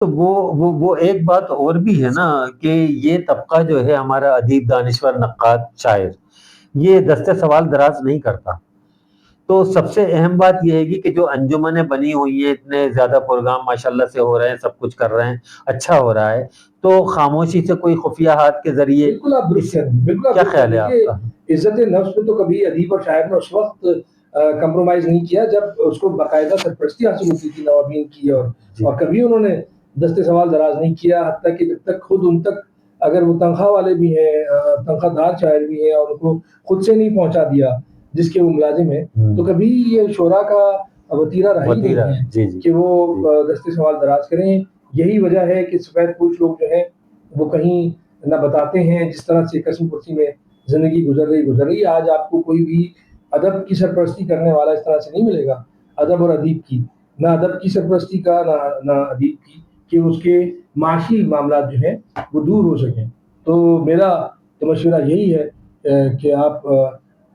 تو وہ ایک بات اور بھی ہے نا کہ یہ طبقہ جو ہے ہمارا ادیب، دانشور، نقاد، شاعر، یہ دستے سوال دراز نہیں کرتا. تو سب سے اہم بات یہ ہے کہ جو انجمنیں بنی ہوئی ہیں، اتنے زیادہ پروگرام ماشاءاللہ سے ہو رہے ہیں، سب کچھ کر رہے ہیں، اچھا ہو رہا ہے، تو خاموشی سے کوئی خفیہ ہاتھ کے ذریعے بالکل آپ درست کہہ رہے ہیں، بالکل آپ کیا درست کہہ خیال ہے رہے آپ ہیں کا؟ کہ عزت نفس پہ تو کبھی ادیب اور شاعر نے اس وقت کمپرومائز نہیں کیا جب اس کو باقاعدہ سرپرستی حاصل ہوتی تھی نوابین کی، جی اور کبھی انہوں نے دست سوال دراز نہیں کیا، حتیٰ کہ جب تک خود ان تک اگر وہ تنخواہ والے بھی ہیں، تنخواہ دار شاعر بھی ہیں، اور ان کو خود سے نہیں پہنچا دیا جس کے وہ ملازم ہیں، تو کبھی یہ شعراء کا وتیرہ رہا ہی وطیرہ، نہیں ہے جی جی کہ وہ جی دست سوال دراز کریں. یہی وجہ ہے کہ سفید پوش لوگ جو ہیں وہ کہیں نہ بتاتے ہیں جس طرح سے قسم کرسی میں زندگی گزر رہی. آج آپ کو کوئی بھی ادب کی سرپرستی کرنے والا اس طرح سے نہیں ملے گا، ادب اور ادیب کی، نہ ادب کی سرپرستی کا، نہ ادیب کی، کہ اس کے معاشی معاملات جو ہیں وہ دور ہو سکیں. تو میرا تو مشورہ یہی ہے کہ آپ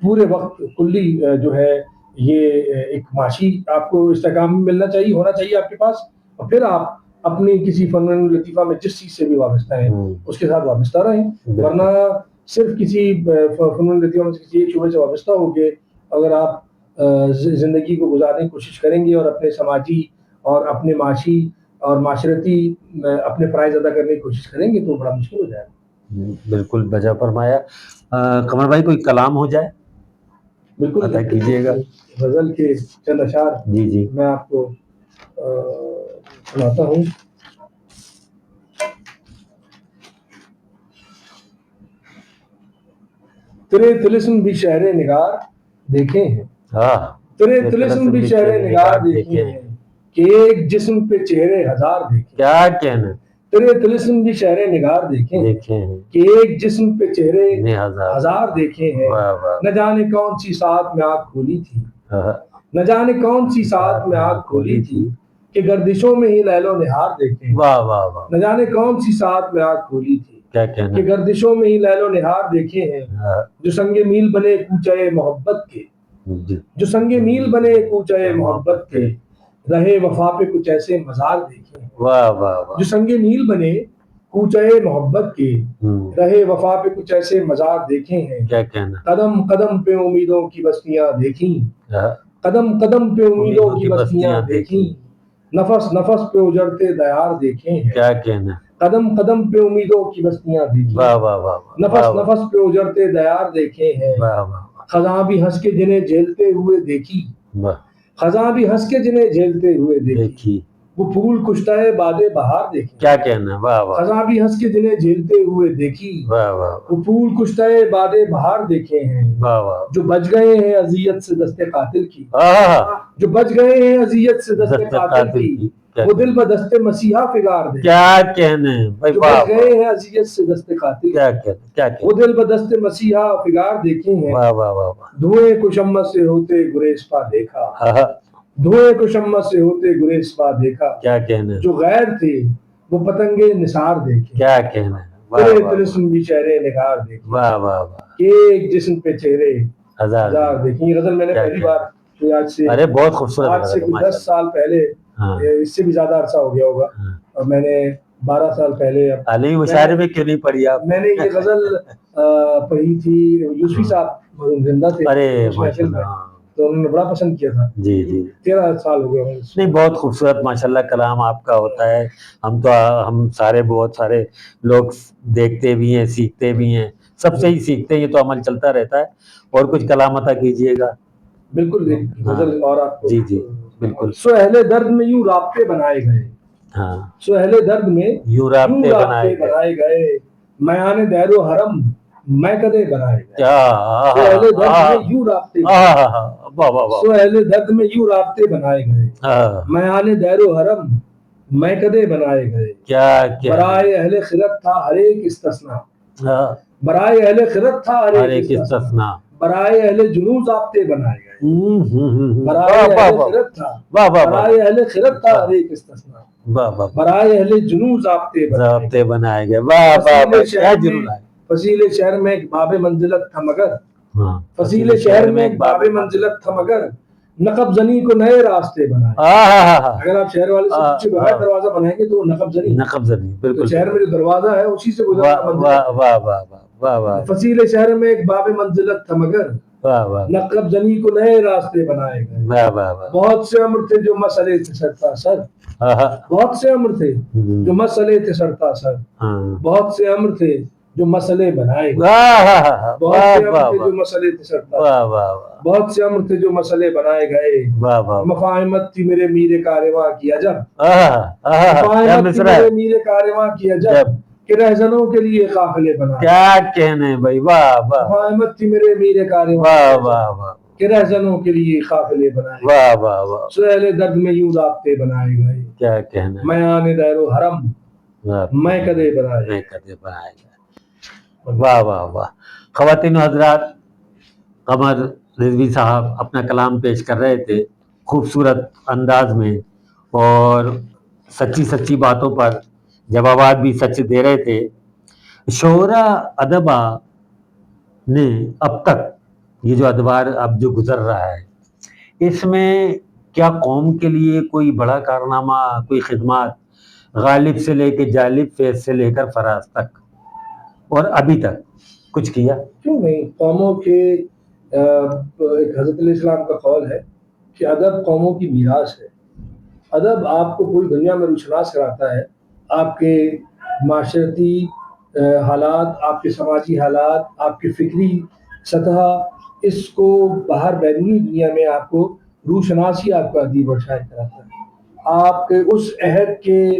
پورے وقت کلی جو ہے یہ ایک معاشی آپ کو استحکام ملنا چاہیے، ہونا چاہیے آپ کے پاس، اور پھر آپ اپنی کسی فن لطیفہ میں جس چیز سے بھی وابستہ ہیں اس کے ساتھ وابستہ رہیں. ورنہ صرف کسی فنون لطیفہ میں کسی ایک شعبے سے وابستہ ہو کے اگر آپ زندگی کو گزارنے کی کوشش کریں گے اور اپنے سماجی اور اپنے معاشی اور معاشرتی اپنے فرائض ادا کرنے کی کوشش کریں گے تو بڑا مشکل ہو جائے گا. بالکل بجا فرمایا. قمر بھائی کوئی کلام ہو جائے بالکل عطا کیجیے گا. غزل کے چند اشعار جی جی میں آپ کو سناتا ہوں. تیرے طلسم بھی شہر نگار دیکھے ہیں، ہاں تیرے طلسم بھی شہر نگار دیکھے ہیں، کہ ایک جسم پہ چہرے ہزار دیکھے. کیا کہنا. تیرے طلسم بھی شہر نگار دیکھے ہیں کہ ایک جسم پہ چہرے ہزار دیکھے ہیں. نہ جانے کون سی ساتھ میں آنکھ کھولی تھی، نہ جانے کون سی ساتھ میں آنکھ کھولی تھی، کہ گردشوں میں ہی لیل و نہار دیکھے ہیں. واہ واہ واہ. نہ جانے کون سی ساتھ میں آنکھ کھولی تھی کیا کہنا. کہ گردشوں میں ہی لیل و نہار دیکھے ہیں. جو سنگ میل بنے کوچے محبت کے، جو سنگ میل بنے کوچے محبت کے، رہے وفا پہ کچھ ایسے مزار دیکھے ہیں. واہ واہ واہ. جو سنگ میل بنے کوچے محبت کے، رہے وفا پہ کچھ ایسے مزار دیکھے ہیں. کیا کہنا. قدم قدم پہ امیدوں کی بستیاں دیکھیں، قدم قدم پہ امیدوں کی بستیاں دیکھیں، نفس نفس پہ اجڑتے دیار دیکھے ہیں. کیا کہنا. قدم قدم پہ امیدوں کی بستیاں دیکھیں، واہ واہ واہ. نفس نفس پہ اجڑتے دیار دیکھے ہیں. خزاں بھی ہنس کے جنہیں جھیلتے ہوئے دیکھی، خزاں بھی ہنس کے جنہیں جھیلتے ہوئے دیکھی، وہ پھول کشتہ باد بہار دیکھیں. کیا کہنا. واہ واہ. خزاں بھی ہنس کے جنہیں جھیلتے ہوئے دیکھی، واہ واہ. وہ پھول کشتہ باد بہار دیکھے ہیں. واہ واہ. جو بچ گئے ہیں اذیت سے دستے قاتل کی، جو بچ گئے ہیں اذیت سے دستے قاتل کی، وہ دل بدست مسیحا فگار دے. کیا کہنے. جو بچ گئے ہیں اذیت سے دستے قاتل، کیا کہتے. کیا کہتے. وہ دل بدست مسیحا فگار دیکھے ہیں. واہ واہ واہ. دھوئیں کو شمت سے ہوتے گریز پا دیکھا، دھوئیں کو شمت سے ہوتے گریز پا دیکھا. کیا کہنے. جو غیر تھے وہ پتنگے نثار دیکھے. کیا کہنے. تیرے طلسم بھی چہرے نگار دیکھے، واہ واہ واہ. کہ ایک جسم پہ چہرے ہزار دیکھیں. یہ غزل میں نے پہلی بار آج سے، ارے بہت خوبصورت. آج سے 10 سال پہلے، اس سے بھی زیادہ عرصہ ہو گیا ہوگا، اور میں نے 12 سال پہلے علی مشاعرے میں کیوں نہیں پڑھی آپ؟ میں نے یہ غزل پڑھی تھی، یوسفی صاحب زندہ تھے ارے محفل میں، تو انہوں نے بڑا پسند کیا تھا. جی جی 13 سال ہو گئے. نہیں بہت خوبصورت ماشاءاللہ کلام آپ کا ہوتا ہے. ہم سارے بہت سارے لوگ دیکھتے بھی ہیں، سیکھتے بھی ہیں، سب سے ہی سیکھتے ہیں. یہ تو عمل چلتا رہتا ہے. اور کچھ کلام عطا کیجیے گا. بالکل غزل اور آپ کو. جی جی بالکل. سو اہل درد میں یوں رابطے بنائے گئے، ہاں سو اہل درد میں یوں رابطے بنائے گئے، میان دیر و حرم میں کدے بنائے گئے. سو اہل درد میں یوں رابطے، سو اہل درد میں یوں رابطے بنائے گئے، میان دیر و حرم میں کدے بنائے گئے. برائے اہل خرد تھا ہر ایک استثنا، برائے اہل خرد تھا ہر ایک استثنا، برائے اہل جنوں ضابطے بنائے گئے. برائے اہل خرد تھا، برائے اہل خرد تھا ہر ایک استثنا، برائے اہل جنوں ضابطے بنائے گئے. فصیل شہر میں ایک باب منزلت تھا مگر، فصیل شہر میں ایک باب منزلت تھا مگر، نقب زنی کو نئے راستے بنائے. اگر آپ شہر والے سے پوچھے بغیر دروازہ بنائیں گے تو وہ نقب زنی. نقب زنی تو بالکل. شہر میں جو دروازہ ہے اسی سے گزرنا منزل. واہ واہ واہ واہ واہ. فصیل شہر میں ایک باب منزلت تھا مگر واہ واہ نقب زنی کو نئے راستے بنائے گئے. واہ واہ واہ. بہت سے امر تھے جو مسئلے تھے سرتا سر. بہت سے امر تھے جو مسئلے تھے سرتا سر. بہت سے امر تھے جو مسئلے بنائے گئے. بہت سے امر تھے جو مسئلے تھے سرتا سر. بہت سے امر تھے جو مسئلے بنائے گئے. مفاہمت تھی میرے میر کارواں کی عجب. مفاہمت تھی میرے میر کارواں کی عجب کہ رہزنوں کے لیے قافلے بنائے. کیا کہنے بھائی. واہ واہ. مفاہمت تھی میرے میر کارواں واہ واہ واہ. کہ رہزنوں کے لیے قافلے بنائے. واہ واہ واہ. سہیل درد میں یوں رابطے بنائے گئے. کیا کہنا. میان دیر و حرم میں کدے بنائے. میں کدے بنائے گئے. واہ واہ واہ. خواتین و حضرات، قمر رضوی صاحب اپنا کلام پیش کر رہے تھے خوبصورت انداز میں، اور سچی سچی باتوں پر جوابات بھی سچ دے رہے تھے. شعرا ادبا نے اب تک یہ جو ادوار اب جو گزر رہا ہے، اس میں کیا قوم کے لیے کوئی بڑا کارنامہ، کوئی خدمات غالب سے لے کے جالب، فیض سے لے کر فراز تک اور ابھی تک کچھ کیا؟ کیوں نہیں. قوموں کے ایک حضرت علیہ السلام کا قول ہے کہ ادب قوموں کی میراث ہے. ادب آپ کو پوری دنیا میں روشناس کراتا ہے. آپ کے معاشرتی حالات، آپ کے سماجی حالات، آپ کی فکری سطح، اس کو باہر بیرونی دنیا میں آپ کو روشناسی آپ کا ادیب اور شاعر کراتا ہے. آپ کے اس عہد کے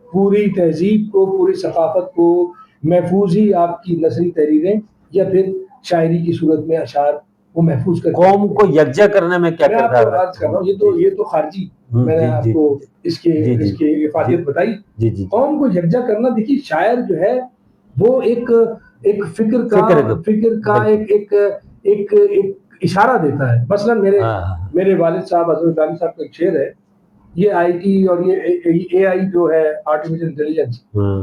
پوری تہذیب کو، پوری ثقافت کو محفوظ ہی آپ کی نثری تحریریں یا پھر شاعری کی صورت میں اشعار وہ محفوظ کرتے ہیں. قوم کو یکجا کرنے میں کیا کردار ہے؟ میں عرض کر رہا ہوں، یہ تو خارجی میں نے آپ کو اس کی افادیت بتائی. قوم کو یکجا کرنا، دیکھیے شاعر جو ہے وہ ایک فکر کا ایک اشارہ دیتا ہے. مثلا میرے والد صاحب حضرت غالب صاحب کا ایک شعر ہے، یہ آئی ٹی اور یہ اے آئی جو ہے آرٹیفیشل انٹیلیجنس،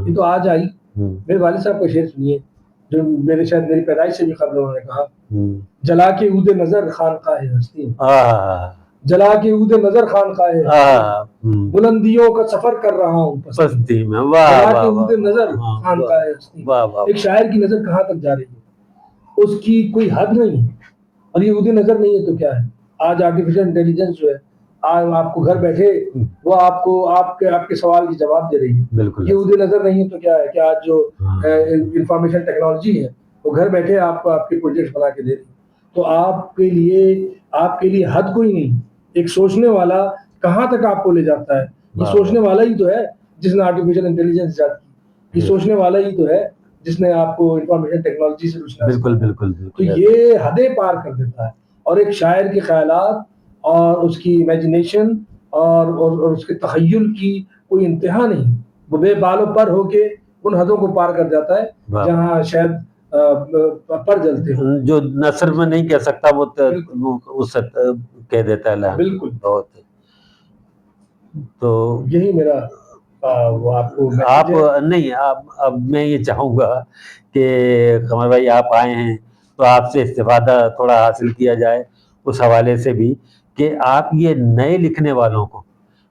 یہ تو آج آئی. میرے والد صاحب کا شعر سنیے جو شاید میری پیدائش سے بھی قبل انہوں نے کہا، جلا کے عود نظر خانقاہ ہستی، جلا کے عود نظر خانقاہ ہستی، بلندیوں کا سفر کر رہا ہوں پستی میں، جلا کے عود نظر خانقاہ ہستی. ایک شاعر کی نظر کہاں تک جا رہی ہے، اس کی کوئی حد نہیں ہے. اور یہ عود نظر نہیں ہے تو کیا ہے؟ آج آرٹیفیشل انٹیلیجنس جو ہے آج آپ کو گھر بیٹھے وہ آپ کو آپ کے سوال کی جواب دے رہی ہے. بالکل. یہ عود نظر نہیں ہے تو کیا ہے کہ آج جو انفارمیشن ٹیکنالوجی ہے وہ گھر بیٹھے آپ کو آپ کے پروجیکٹ بنا کے دے رہی ہے. تو آپ کے لیے حد کوئی نہیں. ایک سوچنے والا کہاں تک آپ کو لے جاتا ہے؟ یہ سوچنے والا ہی تو ہے جس نے آرٹیفیشل انٹیلیجنس ایجاد کی. یہ سوچنے والا ہی تو ہے جس نے آپ کو انفارمیشن ٹیکنالوجی سے روشنا. بالکل. تو یہ حدیں پار کر دیتا ہے. اور ایک شاعر کے خیالات اور اس کی امیجنیشن اور اس کے تخیل کی کوئی انتہا نہیں. وہ بے بال و پر ہو کے ان حدوں کو پار کر جاتا ہے جہاں شاید پر جلتے ہیں. جو نثر میں نہیں کہہ سکتا وہ اس کہہ دیتا ہے. بالکل. بہت. تو یہی میرا آپ نہیں، اب میں یہ چاہوں گا کہ قمر بھائی آپ آئے ہیں تو آپ سے استفادہ تھوڑا حاصل کیا جائے اس حوالے سے بھی کہ آپ یہ نئے لکھنے والوں کو،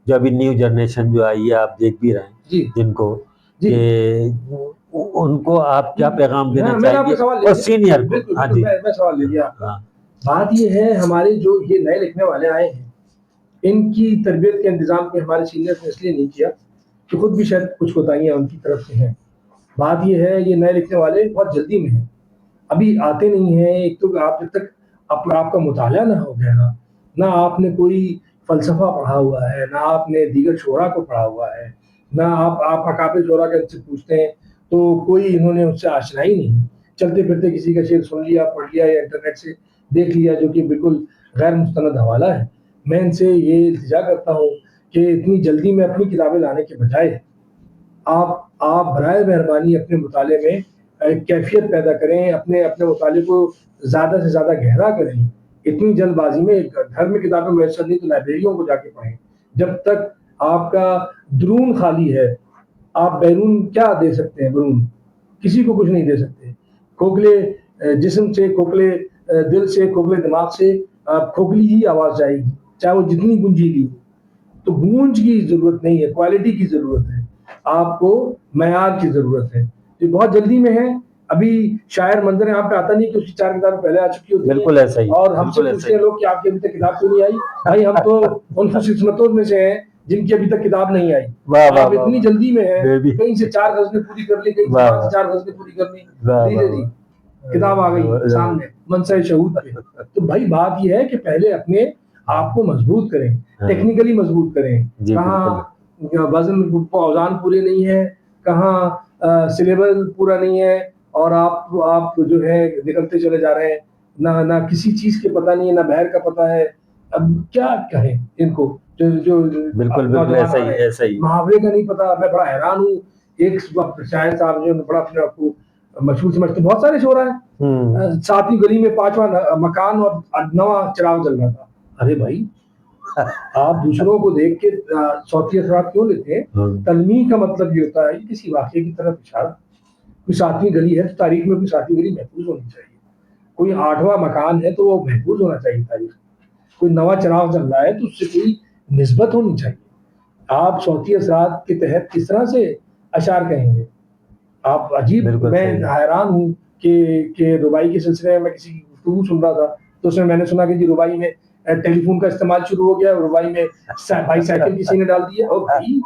جو ابھی نیو جنریشن جو آئی ہے آپ دیکھ بھی رہے ہیں جن کو، کہ ان کو آپ کیا پیغام دینا چاہیں گے؟ اور سینئر کو. ہاں جی، میں سوال لے لیا آپ کا. بات یہ ہے ہمارے جو یہ نئے لکھنے والے آئے ہیں ان کی تربیت کے انتظام کو ہمارے سینئر نے اس لیے نہیں کیا کہ خود بھی شاید کچھ کوتاہیاں ان کی طرف سے ہیں. بات یہ ہے یہ نئے لکھنے والے بہت جلدی میں ہیں، ابھی آتے نہیں ہیں. ایک تو آپ جب تک آپ کا مطالعہ نہ ہو گیا نہ آپ نے کوئی فلسفہ پڑھا ہوا ہے، نہ آپ نے دیگر شعراء کو پڑھا ہوا ہے، نہ آپ اکابر شعراء کے ان سے پوچھتے ہیں تو کوئی انہوں نے اس سے آشنائی نہیں. چلتے پھرتے کسی کا شعر سن لیا، پڑھ لیا یا انٹرنیٹ سے دیکھ لیا جو کہ بالکل غیر مستند حوالہ ہے. میں ان سے یہ التجا کرتا ہوں کہ اتنی جلدی میں اپنی کتابیں لانے کے بجائے آپ برائے مہربانی اپنے مطالعے میں کیفیت پیدا کریں، اپنے مطالعے کو زیادہ سے زیادہ گہرا کریں. اتنی جلد بازی میں گھر میں کتابیں میسر نہیں تو لائبریریوں کو جا کے پڑھیں. جب تک آپ کا درون خالی ہے آپ بیرون کیا دے سکتے ہیں؟ بیرون کسی کو کچھ نہیں دے سکتے. کھوکھلے جسم سے، کھوکھلے دل سے، کھوکھلے دماغ سے کھوکھلی ہی آواز جائے گی. چاہے وہ جتنی گونجیلی ہو. تو گونج کی ضرورت نہیں ہے, کوالٹی کی ضرورت ہے, آپ کو معیار کی ضرورت ہے. یہ بہت جلدی میں ہے. ابھی شاعر منظر یہاں پہ آتا نہیں کہ اس کی 4 کتابیں پہلے آ چکی ہوتی ہیں, بالکل ایسا ہی, اور ہم سے بالکل ایسا پوچھتے ہیں ہی. لوگ کہ آپ کی ابھی تک کتاب کیوں نہیں آئی. بھائی ہم تو ان خوش قسمتوں میں سے ہیں جن کی ابھی تک کتاب نہیں آئی. واہ واہ آپ واہ اتنی جلدی میں ہیں, میں بھی. کہیں سے 4 غزلیں پوری کر لی, کہیں سے واہ 5 سے 4 غزلیں پوری کر لی, واہ دھیرے واہ دھیرے کتاب آ گئی سامنے منصہ شہود پہ. تو بھائی بات یہ ہے کہ پہلے اپنے آپ کو مضبوط کریں, ٹیکنیکلی مضبوط کریں. جی کہاں وزن اوزان پورے نہیں ہے, کہاں سلیبس پورا نہیں ہے, اور آپ جو ہے نکلتے چلے جا رہے ہیں, نہ کسی چیز کے پتہ نہیں ہے, نہ بہر کا پتہ ہے. اب کیا کہیں ان کو جو بالکل بالکل ایسا ہی, ایسا ہی. محاورے کا نہیں پتا. میں بڑا حیران ہوں. ایک وقت شاعر صاحب جو بڑا اپنے آپ کو مشہور سمجھتے, بہت سارے شعرا ہیں, 7ویں گلی میں 5واں مکان اور 9واں چراغ جل رہا تھا. ارے بھائی آپ دوسروں کو دیکھ کے صوتی اثرات کیوں لیتے ہیں؟ تلمیح کا مطلب یہ ہوتا ہے کہ کسی واقعے کی طرف اشارہ. کوئی 7ویں گلی ہے تو تاریخ میں کوئی 7ویں گلی محفوظ ہونی چاہیے. کوئی 8واں مکان ہے تو وہ محفوظ ہونا چاہیے تاریخ میں. کوئی 9واں چراغ جل رہا ہے تو اس سے کوئی نسبت ہونی چاہیے. آپ صوتی اثرات کے تحت کس طرح سے اشعار کہیں گے؟ آپ عجیب. میں حیران ہوں کہ ربائی کے سلسلے میں کسی کی گفتگو سن رہا تھا, تو اس میں میں نے سنا کہ جی ربائی میں ٹیلی فون کا استعمال شروع ہو گیا, ربائی میں بائی سائیکل کسی نے ڈال دیا. اور بھائی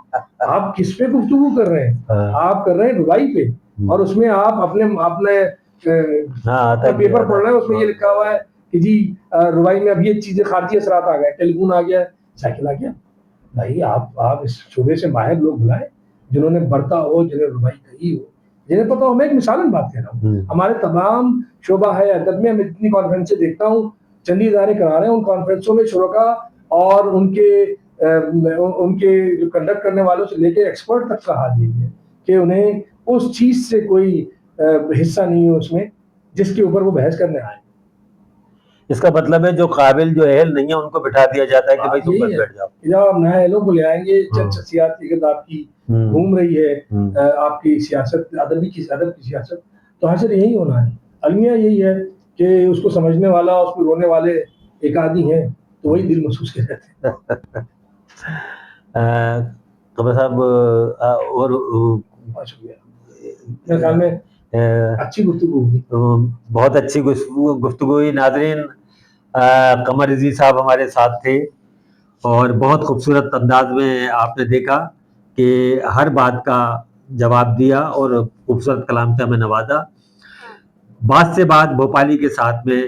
آپ کس پہ گفتگو کر رہے ہیں؟ آپ کر رہے ہیں ربائی پہ, اور اس میں آپ اپنے پیپر پڑھ رہے ہیں, اس میں یہ لکھا ہوا ہے کہ جی ربائی میں اب یہ چیزیں خارجی اثرات آ گئے, ٹیلی فون آ گیا, سائیکل آ گیا. بھائی آپ اس شعبے سے ماہر لوگ بلائیں جنہوں نے برتا ہو, جنہیں ربائی کہی ہو, جنہیں پتا ہو. میں ایک مثالن بات کہہ رہا ہوں. ہمارے تمام شعبہ ہے ادب میں, میں جتنی کانفرنسیں دیکھتا ہوں, چندی ادارے کرا رہے ہیں, ان کانفرنسوں میں شرکا اور ان کے جو کنڈکٹ کرنے والوں سے لے کے ایکسپرٹ تک کا حال یہی ہے کہ انہیں اس چیز سے کوئی حصہ نہیں ہے اس میں جس کے اوپر وہ بحث کرنے آئے. اس کا مطلب ہے جو قابل, جو اہل نہیں ہے, ان کو بٹھا دیا جاتا ہے کہ بھائی تم بس بیٹھ جاؤ. جب آپ نئے اہلوں کو لے آئیں گے, چند شخصیات کی اگر آپ کی گھوم رہی ہے آپ کی سیاست, ادب کی سیاست, تو حاصل یہی ہونا ہے. المیہ یہی ہے کہ اس کو سمجھنے والا, اس کو رونے والے ایک آدھی ہیں, تو وہی دل محسوس کے رہتے ہیں. قمر صاحب, اور میرے خیال میں اچھی گفتگو ہوگی, بہت اچھی گفتگو ہوئی. ناظرین, قمر رضوی صاحب ہمارے ساتھ تھے, اور بہت خوبصورت انداز میں آپ نے دیکھا کہ ہر بات کا جواب دیا اور خوبصورت کلام سے ہمیں نوازا. بات سے بات بھوپالی کے ساتھ میں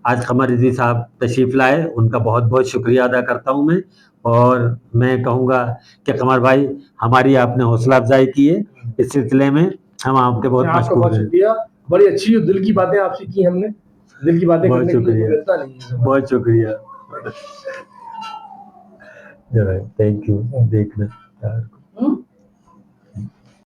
آج قمر رضوی صاحب تشریف لائے, ان کا بہت بہت شکریہ ادا کرتا ہوں میں. اور میں کہوں گا کہ قمر بھائی, ہماری آپ نے حوصلہ افزائی کی ہے اس سلسلے میں, ہم آپ کے بہت مشکور ہیں. شکریہ. بڑی اچھی دل کی باتیں آپ سے کی ہم نے, دل کی باتیں کرنے کے لیے ملتا نہیں ہے. بہت شکریہ. Thank you. دیکھنا